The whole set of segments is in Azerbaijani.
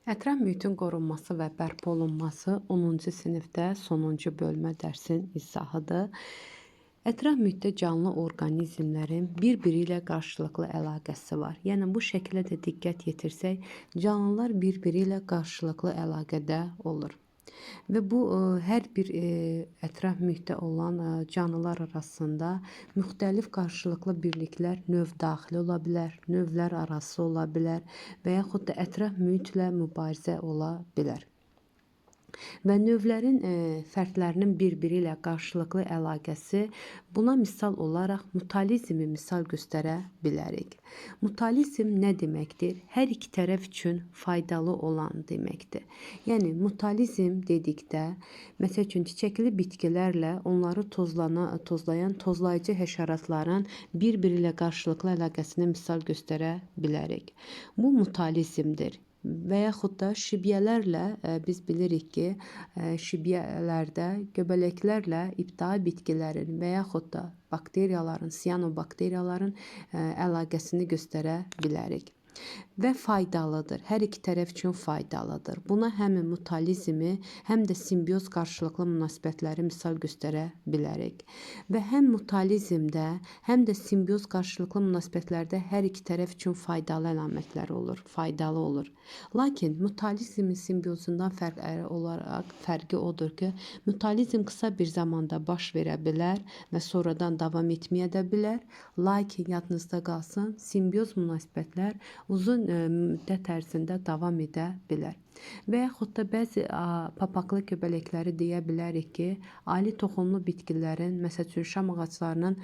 Ətraf mühitin qorunması və bərpa olunması 10-cu sinifdə sonuncu bölmə dərsin izahıdır. Ətraf mühitdə canlı orqanizmlərin bir-biri ilə qarşılıqlı əlaqəsi var. Yəni bu şəklə də diqqət yetirsək, canlılar bir-biri ilə qarşılıqlı əlaqədə olur. Və bu hər bir ətraf mühitdə olan canlılar arasında müxtəlif qarşılıqlı birliklər növ daxili ola bilər, növlər arası ola bilər və yaxud da ətraf mühitlə mübarizə ola bilər. Və növlərin fərdlərinin bir-biri ilə qarşılıqlı əlaqəsi, buna misal olaraq mutualizmi misal göstərə bilərik. Mutualizm nə deməkdir? Hər iki tərəf üçün faydalı olan deməkdir. Yəni mutualizm dedikdə, məsəl üçün çiçəkli bitkilərlə onları tozlayan tozlayıcı həşəratların bir-biri ilə qarşılıqlı əlaqəsini misal göstərə bilərik. Bu mutualizmdir. Və yaxud da şibyələrlə biz bilirik ki, şibyələrdə göbələklərlə ibtidai bitkilərin və yaxud da bakteriyaların, siyanobakteriyaların əlaqəsini göstərə bilərik. Və faydalıdır. Hər iki tərəf üçün faydalıdır. Buna həm mutualizmi, həm də simbiyoz qarşılıqlı münasibətləri misal göstərə bilərik. Və həm mutualizmdə, həm də simbiyoz qarşılıqlı münasibətlərdə hər iki tərəf üçün faydalı əlamətlər olur, faydalı olur. Lakin mutualizmin simbiozundan fərqi odur ki, mutualizm qısa bir zamanda baş verə bilər və sonradan davam etməyə də bilər. Lakin yadınızda qalsın, simbiyoz münasibətlər uzun müddət ərzində davam edə bilər. Və yaxud da bəzi papaqlı göbələkləri deyə bilərik ki, ali toxumlu bitkilərin, məsəl üçün şam ağaclarının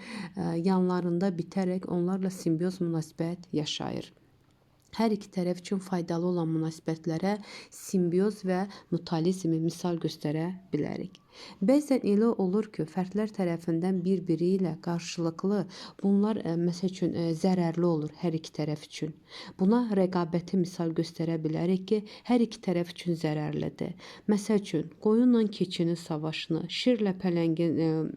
yanlarında bitərək onlarla simbiyoz münasibət yaşayır. Hər iki tərəf üçün faydalı olan münasibətlərə simbiyoz və mutualizmi misal göstərə bilərik. Bəzən elə olur ki, fərdlər tərəfindən bir-biri ilə qarşılıqlı bunlar məsəl üçün zərərli olur hər iki tərəf üçün. Buna rəqabəti misal göstərə bilərik ki, hər iki tərəf üçün zərərlidir. Məsəl üçün qoyunla keçinin savaşını, şirlə pələngin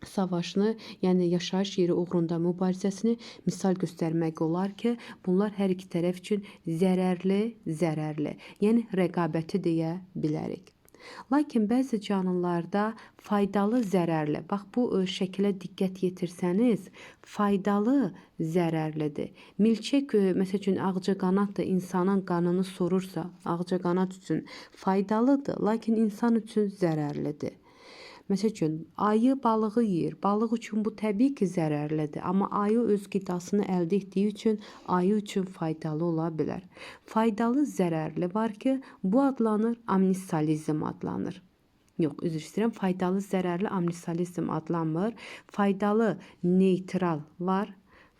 savaşını, yəni yaşayış yeri uğrunda mübarizəsini misal göstərmək olar ki, bunlar hər iki tərəf üçün zərərli, yəni rəqabəti deyə bilərik. Lakin bəzi canlılarda faydalı, zərərli, bax bu şəklə diqqət yetirsəniz, faydalı, zərərlidir. Milçək, məsəl üçün ağcaqanad da insanın qanını sorursa, ağcaqanad üçün faydalıdır, lakin insan üçün zərərlidir. Məsəl üçün, ayı balığı yeyir. Balıq üçün bu təbii ki, zərərlidir. Amma ayı öz qidasını əldə etdiyi üçün ayı üçün faydalı ola bilər. Faydalı, zərərli var ki, bu adlanır amnisalizm adlanır. Yox, üzr istəyirəm, faydalı, zərərli amnisalizm adlanmır. Faydalı, neytral var.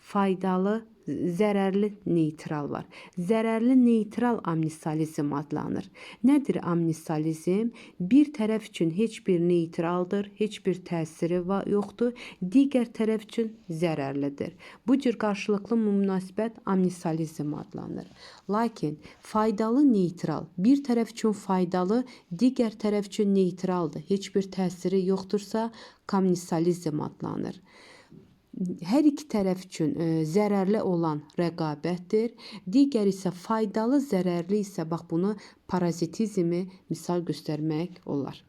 Faydalı, zərərli, neytral var. Zərərli, neytral amnisalizm adlanır. Nədir amnisalizm? Bir tərəf üçün heç bir neytraldır, heç bir təsiri yoxdur, digər tərəf üçün zərərlidir. Bu cür qarşılıqlı münasibət amnisalizm adlanır. Lakin faydalı, neytral, bir tərəf üçün faydalı, digər tərəf üçün neytraldır, heç bir təsiri yoxdursa, kommunizm adlanır. Hər iki tərəf üçün zərərli olan rəqabətdir. Digər isə faydalı, zərərli isə bax bunu parazitizmi misal göstərmək olar.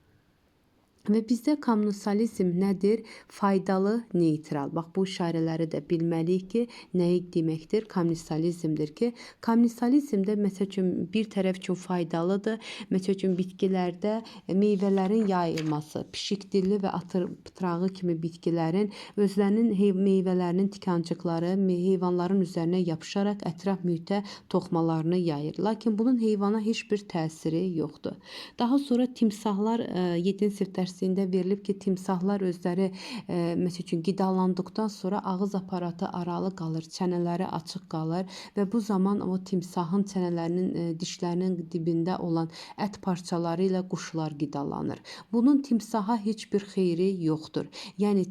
Və bizdə kommunizm nədir? Faydalı, neytral. Bax bu işarələri də bilməliyik ki, nəyi deməkdir? Kommunizmdir ki, kommunizmdə məsəl üçün bir tərəf üçün faydalıdır. Məsəl üçün bitkilərdə meyvələrin yayılması, pişikdilli və pıtrağı kimi bitkilərin özlərinin meyvələrinin tikancıqları heyvanların üzərinə yapışaraq ətraf mühitə toxmalarını yayır. Lakin bunun heyvana heç bir təsiri yoxdur. Daha sonra timsahlar 7-ci sinif dərsində verilib ki, timsahlar özləri məsəl üçün qidalandıqdan sonra ağız aparatı aralı qalır, çənələri açıq qalır və bu zaman o timsahın çənələrinin, dişlərinin dibində olan ət parçaları ilə quşlar qidalanır. Bunun timsaha heç bir xeyri yoxdur. Yəni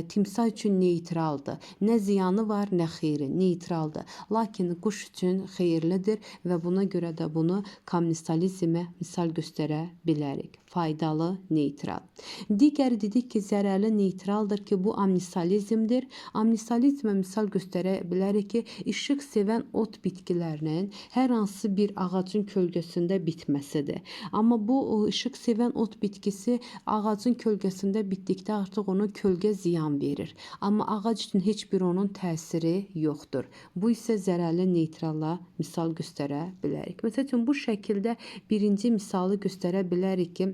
timsah üçün neytraldır. Nə ziyanı var, nə xeyri, neytraldır. Lakin quş üçün xeyirlidir və buna görə də bunu kommunizmə misal göstərə bilərik. Faydalı, neytral. neytral. Digəri dedik ki, zərərli neytraldır ki, bu amnisalizmdir. Amnisalizmə misal göstərə bilərik ki, işıq sevən ot bitkilərinin hər hansı bir ağacın kölgəsində bitməsidir. Amma bu işıq sevən ot bitkisi ağacın kölgəsində bitdikdə artıq ona kölgə ziyan verir. Amma ağac üçün heç bir onun təsiri yoxdur. Bu isə zərərli neytrala misal göstərə bilərik. Məsəl üçün bu şəkildə birinci misalı göstərə bilərik ki,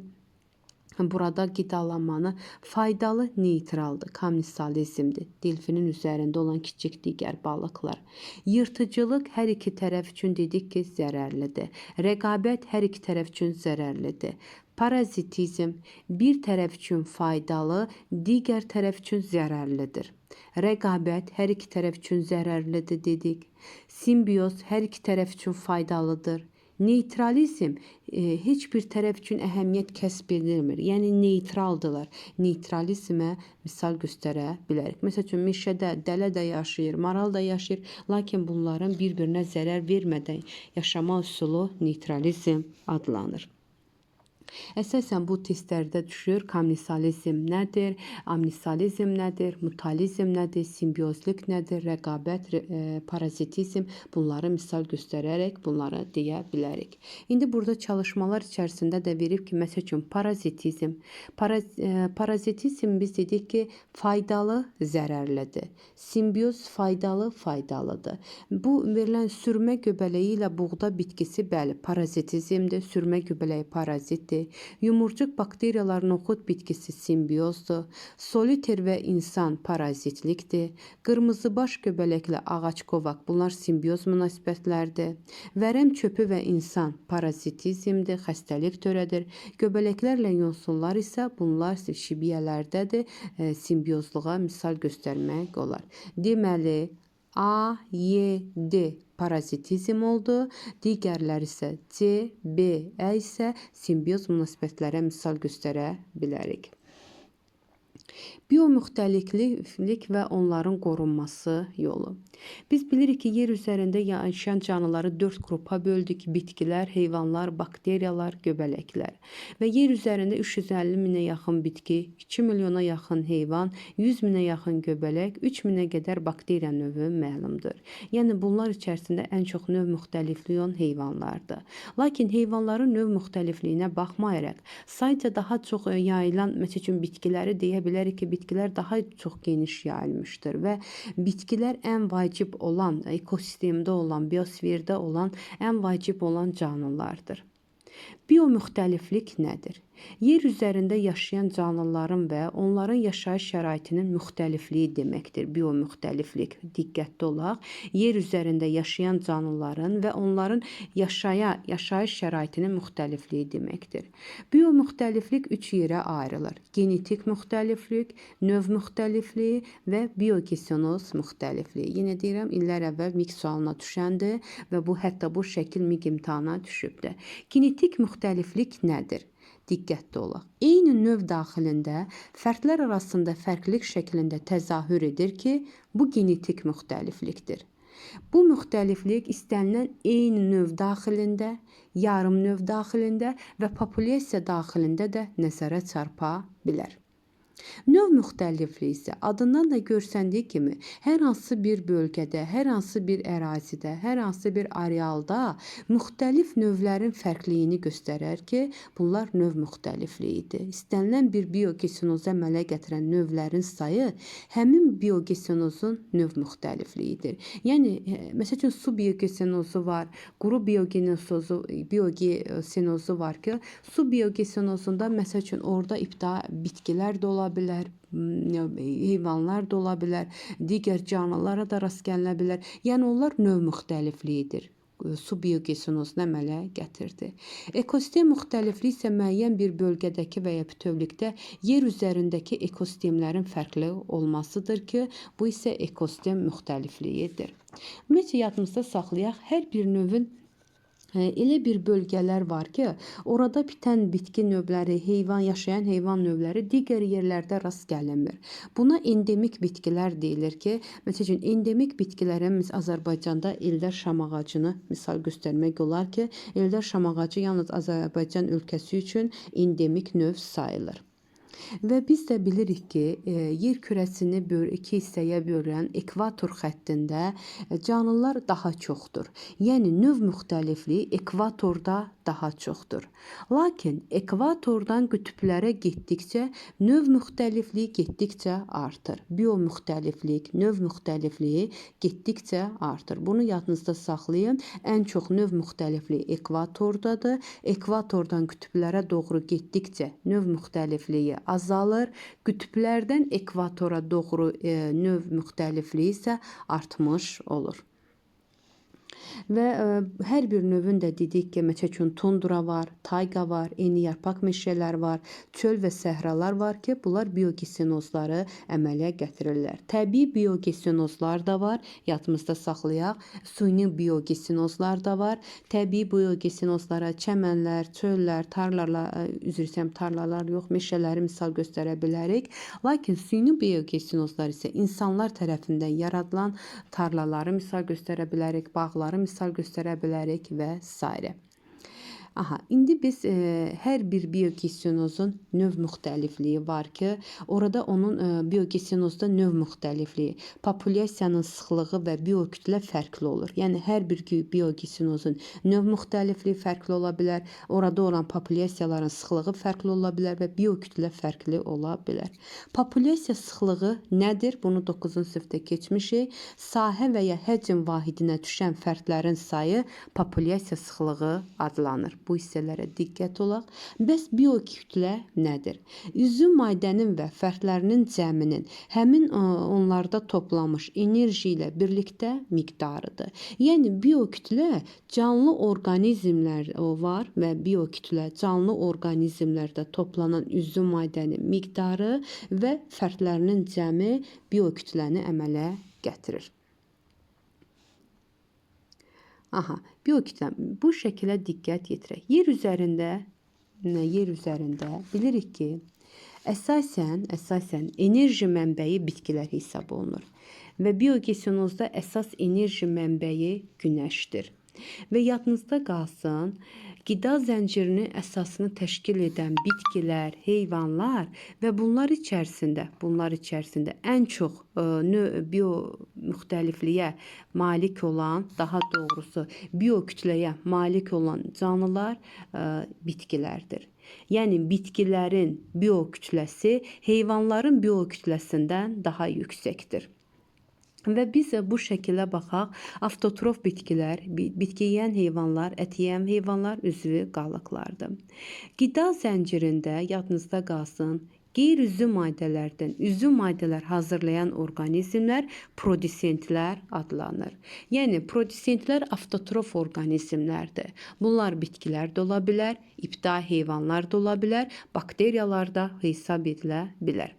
burada qidalanmanı faydalı neytraldır, amnisalizmdir. Delfinin üzərində olan kiçik digər balıqlar. Yırtıcılıq hər iki tərəf üçün dedik ki, zərərlidir. Rəqabət hər iki tərəf üçün zərərlidir. Parazitizm bir tərəf üçün faydalı, digər tərəf üçün zərərlidir. Rəqabət hər iki tərəf üçün zərərlidir dedik. Simbiyoz hər iki tərəf üçün faydalıdır. Neytralizm heç bir tərəf üçün əhəmiyyət kəsb edilmir. Yəni neytraldılar. Neytralizmə misal göstərə bilərik. Məsəl üçün meşədə dələ də yaşayır, maral da yaşayır, lakin bunların bir-birinə zərər vermədən yaşama üsulu neytralizm adlanır. Əsasən bu testlərdə düşür. Amnisalizm nədir? Amnisalizm nədir? Mutalizm nədir? Simbiozlik nədir? Rəqabət, parazitizm, bunları misal göstərərək bunları deyə bilərik. İndi burada çalışmalar içərisində də verib ki, məsəl üçün parazitizm. Parazitizm biz dedik ki, faydalı, zərərlidir. Simbioz faydalı, faydalıdır. Bu verilən sürmə göbələyi ilə buğda bitkisi bəli parazitizmdir. Sürmə göbələyi parazitdir. Yumurcaq bakteriyalar noxud bitkisi simbiozdur. Soliter və insan parazitlikdir. Qırmızıbaş göbələklə ağac qovaq bunlar simbioz münasibətlərdir. Vərəm çöpü və insan parazitizmdir, xəstəlik törədir. Göbələklərlə yosunlar isə bunlar şibiyələrdədir. Simbiozluğa misal göstərmək olar. Deməli, A, Y, D parazitizm oldu. Digərləri isə C, B, Ə isə simbioz münasibətlərə misal göstərə bilərik. Biomüxtəliflik və onların qorunması yolu. Biz bilirik ki, yer üzərində yaşayan canlıları 4 qrupa böldük. Bitkilər, heyvanlar, bakteriyalar, göbələklər. Və yer üzərində 350 minə yaxın bitki, 2 milyona yaxın heyvan, 100 minə yaxın göbələk, 3 minə qədər bakteriya növü məlumdur. Yəni bunlar içərisində ən çox növ müxtəlifliyi olan heyvanlardır. Lakin heyvanların növ müxtəlifliyinə baxmayaraq, sayca daha çox yayılan, məsəl üçün bitkiləri deyə bilərik ki, bitkilər daha çox geniş yayılmışdır və bitkilər ən vacib olan, ekosistemdə olan, biosferdə olan ən vacib olan canlılardır. Biomüxtəliflik nədir? Yer üzərində yaşayan canlıların və onların yaşayış şəraitinin müxtəlifliyi deməkdir. Biomüxtəliflik, diqqətli olaq. Yer üzərində yaşayan canlıların və onların yaşayış şəraitinin müxtəlifliyi deməkdir. Biomüxtəliflik 3 yerə ayrılır. Genetik müxtəliflik, növ müxtəlifliyi və biogenoz müxtəlifliyi. Yenə deyirəm, illər əvvəl MİQ sualına düşəndir və bu hətta bu şəkil MİQ imtahana düşübdür. Genetik müxtəliflik nədir? Diqqətli olaq. Eyni növ daxilində fərdlər arasında fərqlilik şəklində təzahür edir ki, bu genetik müxtəliflikdir. Bu müxtəliflik istənilən eyni növ daxilində, yarım növ daxilində və populyasiya daxilində də nəzərə çarpa bilər. Növ müxtəlifliyi isə adından da görsəndiyi kimi hər hansı bir bölgədə, hər hansı bir ərazidə, hər hansı bir arealda müxtəlif növlərin fərqliyini göstərər ki, bunlar növ müxtəlifliyidir. İstənilən bir biogenozu əmələ gətirən növlərin sayı həmin biogenozun növ müxtəlifliyidir. Yəni, məsəl üçün su biogenozu var, quru biogenozu var ki, su biogenozunda məsəl üçün orada ibtidai bitkilər də ola bilər, heyvanlar da ola bilər, digər canlılara da rast gəlinə bilər. Yəni onlar növ müxtəlifliyidir. Su biogenozunu əmələ gətirdi. Ekosistem müxtəlifliyi isə müəyyən bir bölgədəki və ya bütövlükdə yer üzərindəki ekosistemlərin fərqli olmasıdır ki, bu isə ekosistem müxtəlifliyidir. Ümumiyyətlə yadımızda saxlayaq, hər bir növün elə bir bölgələr var ki, orada bitən bitki növləri, yaşayan heyvan növləri digər yerlərdə rast gəlinmir. Buna endemik bitkilər deyilir ki, məsəl üçün endemik bitkilərə biz Azərbaycanda Eldar şam ağacını misal göstərmək olar ki, Eldar şam ağacı yalnız Azərbaycan ölkəsi üçün endemik növ sayılır. Və biz də bilirik ki, yer kürəsini iki hissəyə bölən ekvator xəttində canlılar daha çoxdur. Yəni növ müxtəlifliyi ekvatorda daha çoxdur. Lakin ekvatordan qütblərə getdikcə növ müxtəlifliyi getdikcə artır. Biomüxtəliflik, növ müxtəlifliyi getdikcə artır. Bunu yadınızda saxlayın. Ən çox növ müxtəlifliyi ekvatordadır. Ekvatordan qütblərə doğru getdikcə növ müxtəlifliyi azalır. Qütblərdən ekvatora doğru növ müxtəlifliyi isə artmış olur. Və hər bir növün də dedik ki, məsəl üçün tundra var, tayqa var, enliyarpaq meşələr var, çöl və səhralar var ki, bunlar biogesinozları əmələ gətirirlər. Təbii biogesinozlar da var, yadımızda saxlayaq. Süni biogesinozlar da var. Təbii biogesinozlara çəmənlər, çöllər, tarlalar yox, meşələri misal göstərə bilərik. Lakin süni biogesinozlar isə insanlar tərəfindən yaradılan tarlaları misal göstərə bilərik, bağları misal göstərə bilərik və s. İndi biz hər bir biogesinozun növ müxtəlifliyi var ki, orada onun biogesinozda növ müxtəlifliyi, populyasiyanın sıxlığı və biokütlə fərqli olur. Yəni hər bir biogesinozun növ müxtəlifliyi fərqli ola bilər, orada olan populyasiyaların sıxlığı fərqli ola bilər və biokütlə fərqli ola bilər. Populyasiya sıxlığı nədir? Bunu 9-cu sinifdə keçmişik. Sahə və ya həcm vahidinə düşən fərdlərin sayı populyasiya sıxlığı adlanır. Bu hissələrə diqqət olaq. Bəs biokütlə nədir? Üzvü maddənin və fərdlərinin cəminin həmin onlarda toplamış enerji ilə birlikdə miqdarıdır. Yəni biokütlə canlı orqanizmlər var və biokütlə canlı orqanizmlərdə toplanan üzvü maddənin miqdarı və fərdlərinin cəmi biokütləni əmələ gətirir. Biokütlə bu şəkilə diqqət yetirək. Yer üzərində bilirik ki, əsasən enerji mənbəyi bitkilər hesab olunur və biogesinozda əsas enerji mənbəyi günəşdir. Və yadınızda qalsın, qida zəncirinin əsasını təşkil edən bitkilər, heyvanlar və bunlar içərisində ən çox biomüxtəlifliyə malik olan, daha doğrusu biokütləyə malik olan canlılar bitkilərdir. Yəni bitkilərin biokütləsi heyvanların biokütləsindən daha yüksəkdir. Və biz bu şəkilə baxaq. Avtotrof bitkilər, bitki yeyən heyvanlar, ət yeyən heyvanlar üzvü qalıqlardır. Qida zəncirində yadınızda qalsın, qeyri-üzvü maddələrdən üzvü maddələr hazırlayan orqanizmlər produsentlər adlanır. Yəni produsentlər avtotrof orqanizmlərdir. Bunlar bitkilər də ola bilər, ibtidai heyvanlar da ola bilər, bakteriyalar da hesab edilə bilər.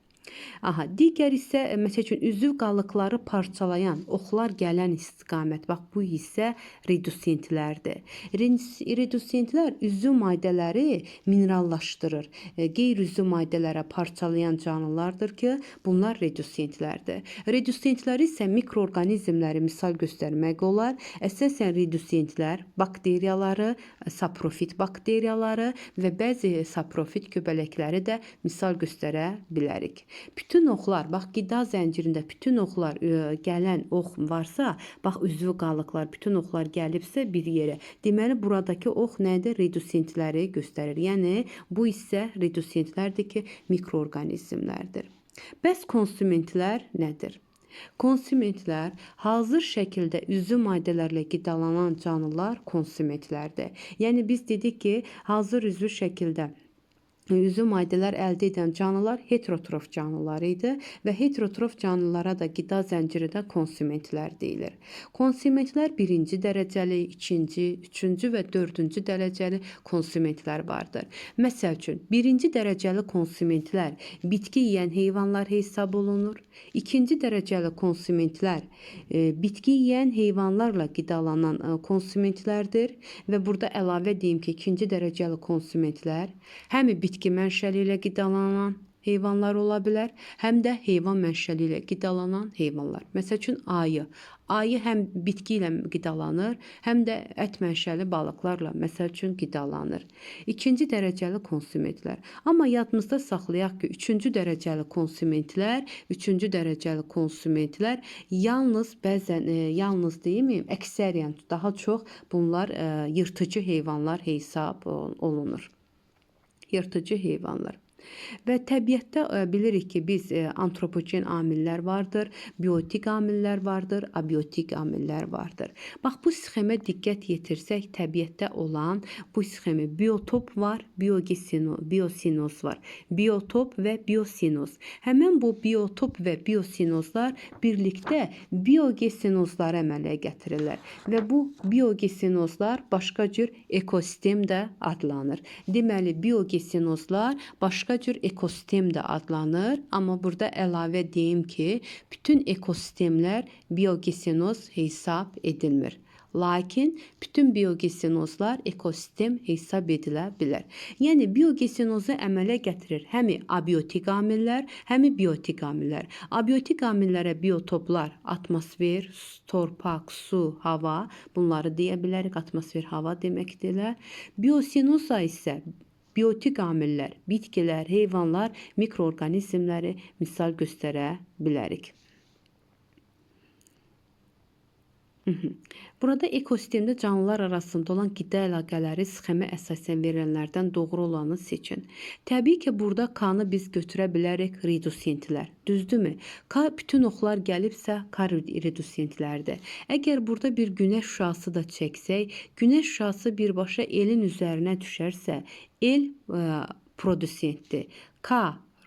Digər isə məsəl üçün üzv qalıqları parçalayan oxlar gələn istiqamət. Bax bu hissə redusentlərdir. Redusentlər üzv maddələri minerallaşdırır. Qeyri-üzv maddələrə parçalayan canlılardır ki, bunlar redusentlərdir. Redusentləri isə mikroorqanizmləri misal göstərmək olar. Əsasən redusentlər bakteriyaları, saprofit bakteriyaları və bəzi saprofit göbələkləri də misal göstərə bilərik. Bütün oxlar, bax qida zəncirində bütün oxlar gələn ox varsa, bax üzvü qalıqlar, bütün oxlar gəlibsə bir yerə. Deməli buradakı ox nədir? Redusentləri göstərir. Yəni bu isə redusentlərdir ki, mikroorqanizmlərdir. Bəs konsumentlər nədir? Konsumentlər hazır şəkildə üzvü maddələrlə qidalanan canlılar konsumentlərdir. Yəni biz dedik ki, hazır üzvü şəkildə üzvü maddələr əldə edən canlılar heterotrof canlılar idi və heterotrof canlılara da qida zəncirində konsumentlər deyilir. Konsumentlər birinci dərəcəli, ikinci, üçüncü və dördüncü dərəcəli konsumentlər vardır. Məsəl üçün, birinci dərəcəli konsumentlər bitki yeyən heyvanlar hesab olunur. İkinci dərəcəli konsumentlər bitki yeyən heyvanlarla qidalanan konsumentlərdir və burada əlavə deyim ki, ikinci dərəcəli konsumentlər həm bitki mənşəli ilə qidalanan, heyvanlar ola bilər, həm də heyvan mənşəli ilə qidalanan heyvanlar. Məsəl üçün ayı. Ayı həm bitki ilə qidalanır, həm də ət mənşəli balıqlarla məsəl üçün qidalanır. İkinci dərəcəli konsumentlər. Amma yadımızda saxlayaq ki, üçüncü dərəcəli konsumentlər yalnız bəzən, yalnız deyim, əksəriyyən daha çox bunlar yırtıcı heyvanlar hesab olunur. Yırtıcı heyvanlar. Və təbiətdə bilirik ki, biz antropogen amillər vardır, biotik amillər vardır, abiotik amillər vardır. Bax, bu sxemə diqqət yetirsək, təbiətdə olan bu sxemi biotop var, biosinoz var. Biotop və biosinoz. Həmən bu biotop və biosinozlar birlikdə biogesinozları əmələ gətirirlər. Və bu biogesinozlar başqa cür ekosistem də adlanır. Deməli, biogesinozlar başqa cür ekosistem də adlanır, amma burada əlavə deyim ki, bütün ekosistemlər biogesinoz hesab edilmir. Lakin bütün biogesinozlar ekosistem hesab edilə bilər. Yəni biogesinozu əmələ gətirir həmi abiotik amillər, həmi biotik amillər. Abiotik amillərə biotoplar atmosfer, torpaq, su, hava, bunları deyə bilərik. Atmosfer, hava deməkdirlər. Biosinoza isə biotik amillər, bitkilər, heyvanlar, mikroorqanizmləri misal göstərə bilərik. Burada ekosistemdə canlılar arasında olan qida əlaqələri sxemə əsasən verilənlərdən doğru olanı seçin. Təbii ki, burada K-nı biz götürə bilərik redusentlər. Düzdürmü? K bütün oxlar gəlibsə K redusentlərdir. Əgər burada bir günəş şüası da çəksək, günəş şüası birbaşa elin üzərinə düşərsə, el produsentdir. K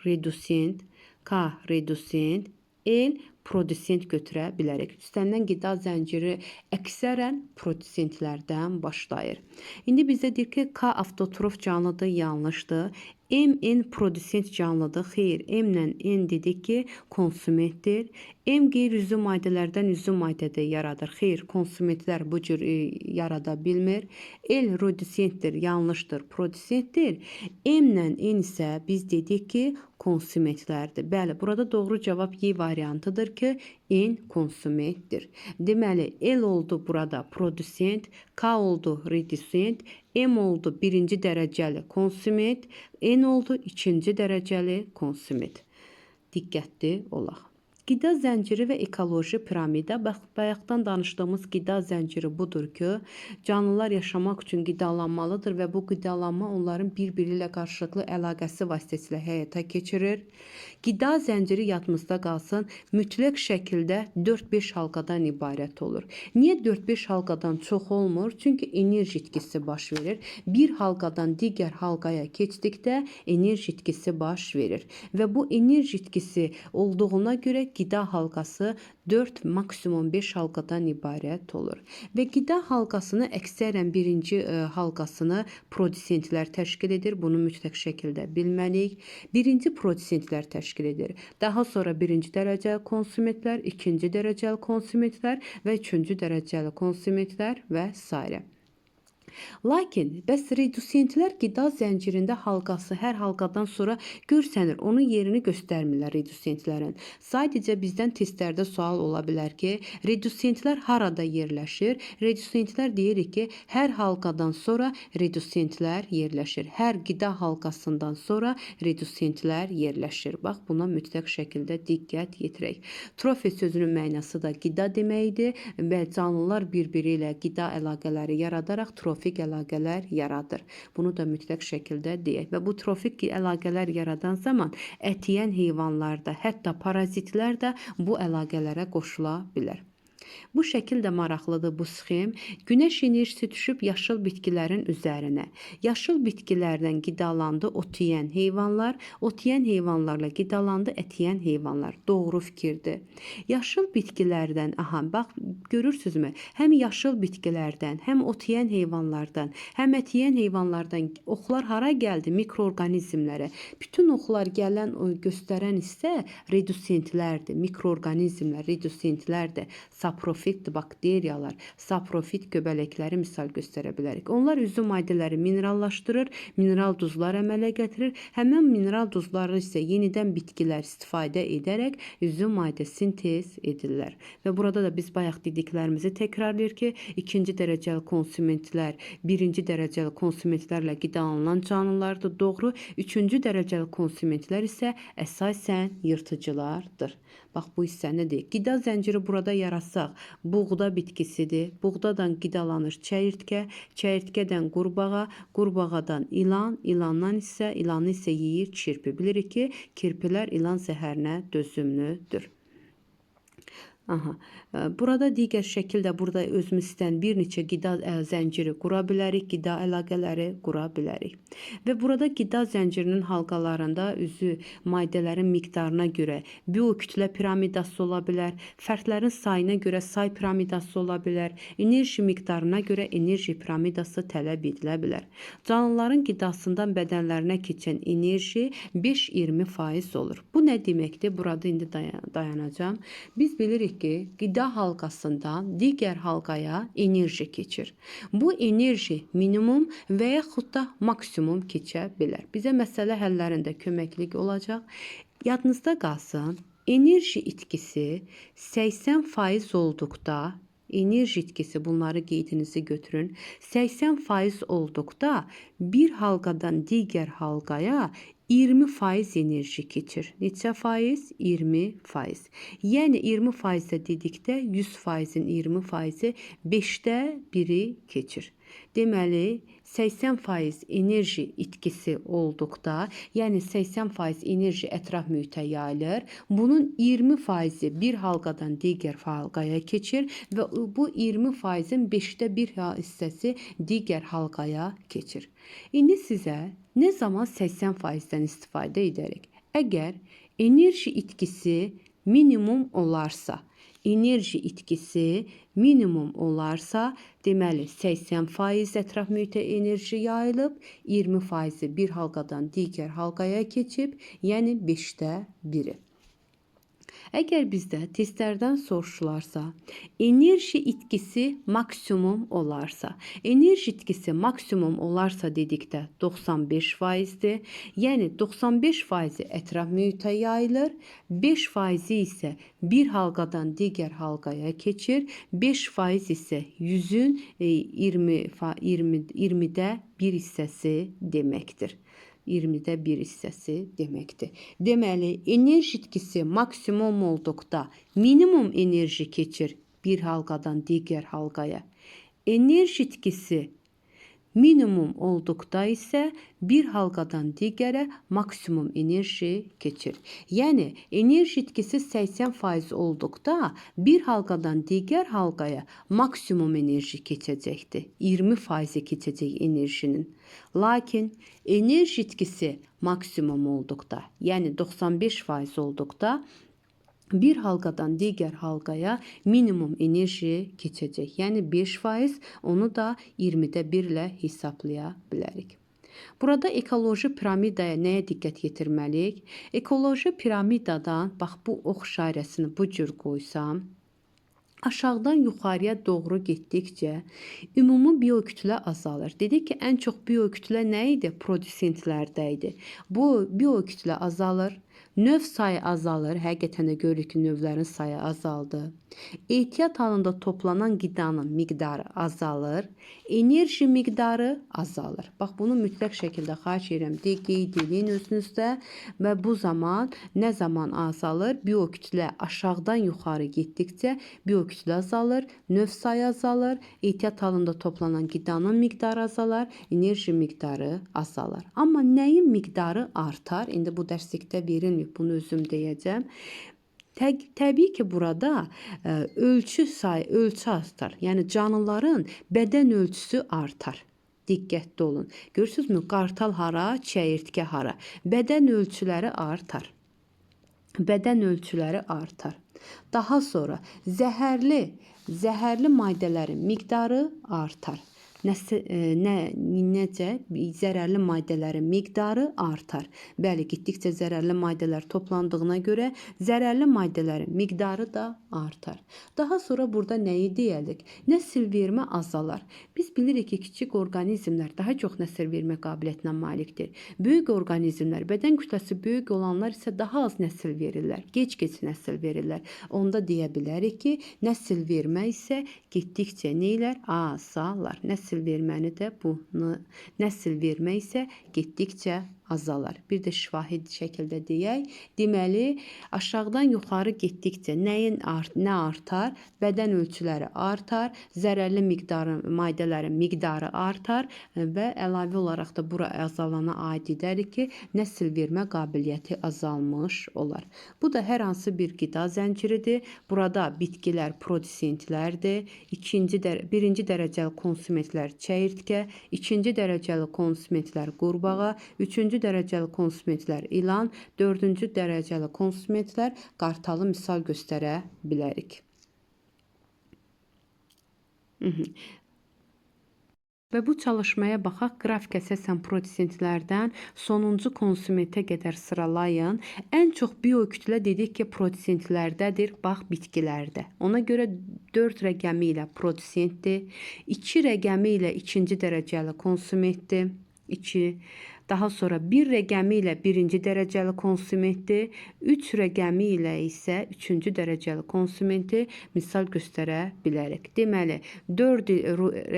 redusent, el produsent götürə bilərik. İstənilən qida zənciri əksərən produsentlərdən başlayır. İndi bizə deyir ki, K avtotrof canlıdır, yanlışdır. M produsent canlıdır. Xeyr, M-lə N dedik ki, konsumentdir. M qeyri-üzüm maddələrdən üzüm maddədə yaradır. Xeyr, konsumentlər bu cür yarada bilmir. L rodusentdir, yanlışdır, produsentdir. M-lə N isə biz dedik ki, konsumentlərdir. Bəli, burada doğru cavab Y variantıdır ki, N konsumentdir. Deməli, L oldu burada produsent, K oldu redusent, M oldu birinci dərəcəli konsument, N oldu ikinci dərəcəli konsument. Diqqətli olaq. Qida zənciri və ekoloji piramida. Bayaqdan danışdığımız qida zənciri budur ki, canlılar yaşamaq üçün qidalanmalıdır və bu qidalanma onların bir-biri ilə qarşılıqlı əlaqəsi vasitəsilə həyata keçirir. Qida zənciri yadımızda qalsın, mütləq şəkildə 4-5 halqadan ibarət olur. Niyə 4-5 halqadan çox olmur? Çünki enerji itkisi baş verir. Bir halqadan digər halqaya keçdikdə enerji itkisi baş verir. Və bu enerji itkisi olduğuna görə qida halqası 4, maksimum 5 halqadan ibarət olur. Və qida halqasını əksərən birinci halqasını produsentlər təşkil edir. Bunu mütləq şəkildə bilməliyik. Birinci produsentlər təşkil edir. Daha sonra birinci dərəcəli konsumentlər, ikinci dərəcəli konsumentlər və üçüncü dərəcəli konsumentlər və s. Lakin bəs redusentlər qida zəncirində halqası hər halqadan sonra görsənir. Onun yerini göstərmirlər redusentlərin. Sadəcə bizdən testlərdə sual ola bilər ki, redusentlər harada yerləşir? Redusentlər deyirik ki, hər halqadan sonra redusentlər yerləşir. Hər qida halqasından sonra redusentlər yerləşir. Bax, buna mütləq şəkildə diqqət yetirək. Trofi sözünün mənası da qida deməkdir və canlılar bir-biri ilə qida əlaqələri yaradaraq trofik əlaqələr yaradır. Bunu da mütləq şəkildə deyək. Və bu trofik əlaqələr yaradan zaman ət yeyən heyvanlarda, hətta parazitlər də bu əlaqələrə qoşula bilər. Bu şəkil də maraqlıdır bu sxem. Günəş enerjisi düşüb yaşıl bitkilərin üzərinə. Yaşıl bitkilərdən qidalandı ot yeyən heyvanlar, ot yeyən heyvanlarla qidalandı ət yeyən heyvanlar. Doğru fikirdir. Yaşıl bitkilərdən, bax görürsünüzmü? Həm yaşıl bitkilərdən, həm ot yeyən heyvanlardan, həm ət yeyən heyvanlardan oxlar hara gəldi? Mikroorqanizmlərə. Bütün oxlar gələn, göstərən isə redusentlərdir. Mikroorqanizmlər, redusentlərdir. saprofit bakteriyalar, saprofit göbələkləri misal göstərə bilərik. Onlar üzüm maddələri minerallaşdırır, mineral duzlar əmələ gətirir. Həmin mineral duzları isə yenidən bitkilər istifadə edərək üzüm maddə sintez edirlər. Və burada da biz bayaq dediklərimizi təkrarlayır ki, ikinci dərəcəli konsumentlər birinci dərəcəli konsumentlərlə qidalanan canlılardır, doğru. Üçüncü dərəcəli konsumentlər isə əsasən yırtıcılardır. Bax, bu hissə nədir? Qida zənciri burada yarasaq, buğda bitkisidir. Buğdadan qidalanır çəyirtkə, çəyirtkədən qurbağa, qurbağadan ilan, ilanı isə yeyir kirpi. Bilirik ki, kirpilər ilan zəhərinə dözümlüdür. Burada digər şəkildə burada özümüz istəyən bir neçə qida zənciri qura bilərik, qida əlaqələri qura bilərik. Və burada qida zəncirinin halqalarında üzü maddələrin miqdarına görə biokütlə piramidası ola bilər, fərdlərin sayına görə say piramidası ola bilər, enerji miqdarına görə enerji piramidası tələb edilə bilər. Canlıların qidasından bədənlərinə keçən enerji 5-20% olur. Bu nə deməkdir? Burada indi dayanacağım. Biz bilirik ki, qida halqasından digər halqaya enerji keçir. Bu enerji minimum və yaxud da maksimum keçə bilər. Bizə məsələ həllərində köməklik olacaq. Yadınızda qalsın, enerji itkisi 80% olduqda, enerji itkisi, bunları qeydinizi götürün, 80% olduqda bir halqadan digər halqaya 20% enerji keçir. Neçə faiz? 20%. Yəni 20% dedikdə 100%-in 20%-i 5də 1-i keçir. Deməli, 80% enerji itkisi olduqda, yəni 80% enerji ətraf mühitə yayılır. Bunun 20%-i bir halqadan digər halqaya keçir və bu 20%-in 5də 1 hissəsi digər halqaya keçir. İndi sizə nə zaman 80%-dən istifadə edərik? Əgər enerji itkisi minimum olarsa, deməli 80% ətraf mühitə enerji yayılıb, 20%-i bir halqadan digər halqaya keçib, yəni 5də 1-i. Əgər bizdə testlərdən soruşularsa, enerji itkisi maksimum olarsa, dedikdə 95%-dir. Yəni 95%-i ətraf mühitə yayılır, 5%-i isə bir halqadan digər halqaya keçir, 5% isə 100-ün 20də 1 hissəsi deməkdir. 20də 1 hissəsi deməkdir. Deməli, enerji itkisi maksimum olduqda minimum enerji keçir bir halqadan digər halqaya. Enerji itkisi minimum olduqda isə bir halqadan digərə maksimum enerji keçir. Yəni, enerji itkisi 80% olduqda bir halqadan digər halqaya maksimum enerji keçəcəkdir. 20% keçəcək enerjinin. Lakin enerji itkisi maksimum olduqda, yəni 95% olduqda bir halqadan digər halqaya minimum enerji keçəcək. Yəni 5%, onu da 20də 1 ilə hesablaya bilərik. Burada ekoloji piramidaya nəyə diqqət yetirməliyik? Ekoloji piramidadan, bax bu ox işarəsini bu cür qoysam, aşağıdan yuxarıya doğru getdikcə ümumi biokütlə azalır. Dedik ki, ən çox biokütlə nə idi? Produsentlərdə idi. Bu biokütlə azalır. Növ sayı azalır. Həqiqətən də görürük ki, növlərin sayı azaldı. Ehtiyat halında toplanan qidanın miqdarı azalır. Enerji miqdarı azalır. Bax, bunu mütləq şəkildə xahiş edirəm, qeyd edin özünüzdə və bu zaman nə zaman azalır? Biokütlə aşağıdan yuxarı getdikcə biokütlə azalır, növ sayı azalır, ehtiyat halında toplanan qidanın miqdarı azalar, enerji miqdarı azalır. Amma nəyin miqdarı artar? İndi bu dərslikdə verilmir, bunu özüm deyəcəm. Təbii ki, burada ölçü artar. Yəni canlıların bədən ölçüsü artar. Diqqətli olun. Görürsünüzmü? Qartal hara, çəyirtkə hara. Bədən ölçüləri artar. Daha sonra zəhərli maddələrin miqdarı artar. necə zərərli maddələrin miqdarı artar. Bəli, getdikcə zərərli maddələr toplandığına görə zərərli maddələrin miqdarı da artar. Daha sonra burada nəyi deyərik? Nəsil vermə azalar. Biz bilirik ki, kiçik orqanizmlər daha çox nəsil vermə qabiliyyətinə malikdir. Böyük orqanizmlər, bədən kütləsi böyük olanlar isə daha az nəsil verirlər, gec-gec nəsil verirlər. Onda deyə bilərik ki, nəsil vermə isə getdikcə neylər? Azalar. Nəsil verməni də bunu, nəsil vermə isə getdikcə azalar. Bir də şahid şəkildə deyək. Deməli, aşağıdan yuxarı getdikcə nə artar? Bədən ölçüləri artar, zərərli maddələrin miqdarı artar və əlavə olaraq da bura azalana aid edərik ki, nəsil vermə qabiliyyəti azalmış olar. Bu da hər hansı bir qida zənciridir. Burada bitkilər protosintlərdir. Birinci dərəcəli konsumentlər çəyirtkə, ikinci dərəcəli konsumentlər qurbağa, üçüncü dərəcəli konsumentlər ilan, dördüncü dərəcəli konsumentlər qartalı misal göstərə bilərik. Və bu çalışmaya baxaq, qrafik əsasən protosintlərdən sonuncu konsumentə qədər sıralayın. Ən çox biokütlə dedik ki, protosintlərdədir, bax bitkilərdə. Ona görə 4 rəqəmi ilə protosintdir, 2 rəqəmi ilə ikinci dərəcəli konsumentdir, 2. Daha sonra 1 rəqəmi ilə birinci dərəcəli konsumentdir, 3 rəqəmi ilə isə üçüncü dərəcəli konsumenti misal göstərə bilərik. Deməli, 4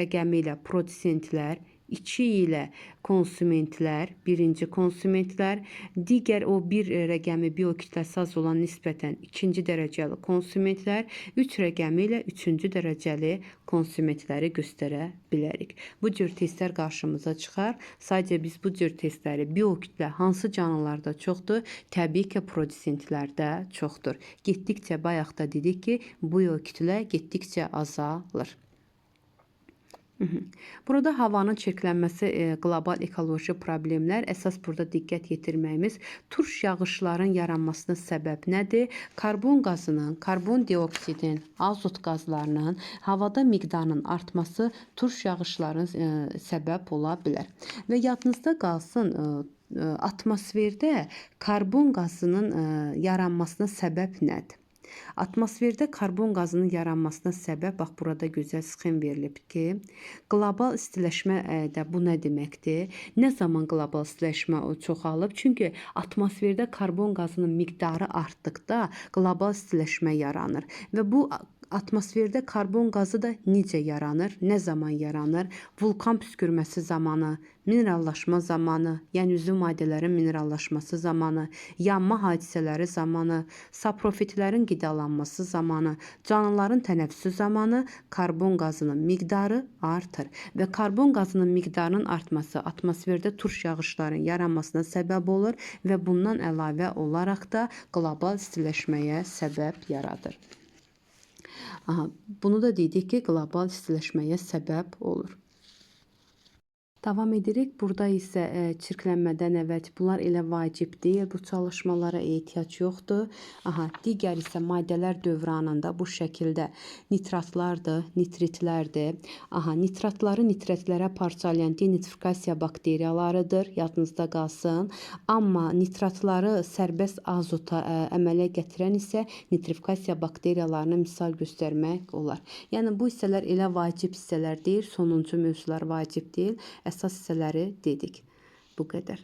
rəqəmi ilə protosintlər, 2 ilə konsumentlər, birinci konsumentlər, digər o 1 rəqəmi biokütləsi az olan nisbətən ikinci dərəcəli konsumentlər, 3 rəqəmi ilə üçüncü dərəcəli konsumentləri göstərə bilərik. Bu cür testlər qarşımıza çıxar. Sadəcə biz bu cür testləri biokütlə hansı canlılarda çoxdur? Təbii ki, protosintlərdə çoxdur. Getdikcə bayaq da dedik ki, biokütlə getdikcə azalır. Burada havanın çirklənməsi, qlobal ekoloji problemlər, əsas burada diqqət yetirməyimiz turş yağışların yaranmasına səbəb nədir? Karbon qazının, karbon dioksidin, azot qazlarının havada miqdarının artması turş yağışların səbəb ola bilər. Və yadınızda qalsın, atmosferdə karbon qazının yaranmasına səbəb nədir? Atmosferdə karbon qazının yaranmasına səbəb, bax burada gözəl sxem verilib ki, qlobal istiləşmə də bu nə deməkdir? Nə zaman qlobal istiləşmə çoxalıb? Çünki atmosferdə karbon qazının miqdarı artdıqda qlobal istiləşmə yaranır və bu atmosferdə karbon qazı da necə yaranır? Nə zaman yaranır? Vulkan püskürməsi zamanı, minerallaşma zamanı, yəni üzv maddələrin minerallaşması zamanı, yanma hadisələri zamanı, saprofitlərin qidalanması zamanı, canlıların tənəffüsü zamanı karbon qazının miqdarı artır və karbon qazının miqdarının artması atmosferdə turş yağışların yaranmasına səbəb olur və bundan əlavə olaraq da qlobal istiləşməyə səbəb yaradır. Bunu da dedik ki, qlobal istiləşməyə səbəb olur. Davam edirik. Burada isə çirklənmədən əvvəl bunlar elə vacib deyil. Bu çalışmalara ehtiyac yoxdur. Digər isə maddələr dövranında bu şəkildə nitratlardır, nitritlərdir. Nitratları nitratlərə parçalayan denitrifikasiya bakteriyalarıdır. Yadınızda qalsın. Amma nitratları sərbəst azota əmələ gətirən isə nitrifikasiya bakteriyalarını misal göstərmək olar. Yəni bu hissələr elə vacib hissələr deyil. Sonuncu mövzular vacib deyil. Əsas hissələri dedik. Bu qədər.